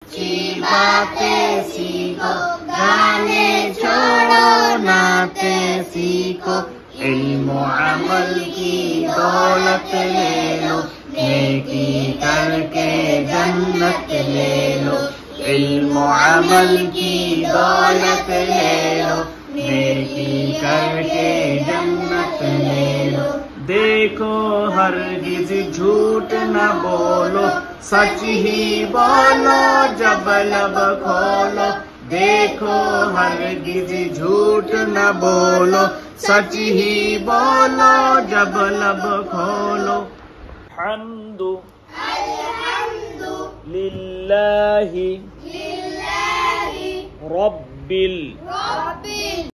अच्छी बातें सीखो, गाने छोड़ो नाते सीखो। इल्म अमल की दौलत ले लो, नेकी करके जन्नत ले लो। इल्म अमल की दौलत ले लो, नेकी करके जन्नत ले लो। देखो हरगिज़ झूठ न बोलो, सच ही बोलो जब लब खोलो। देखो हरगिज़ झूठ न बोलो, सच ही बोलो जब लब खोलो। हम्दु अल्हम्दु लिल्लाहि लिल्लाहि रब्बिल रब्बिल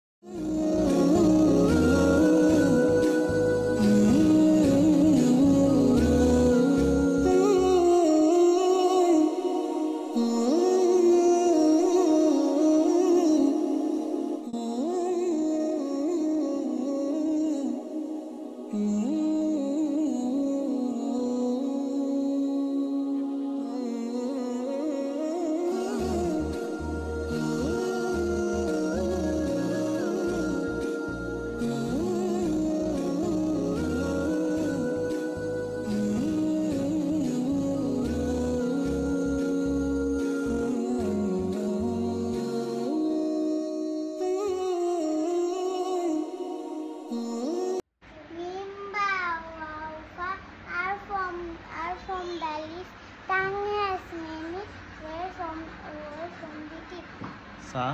are from bellies. Tongue has many where from the tip. Sa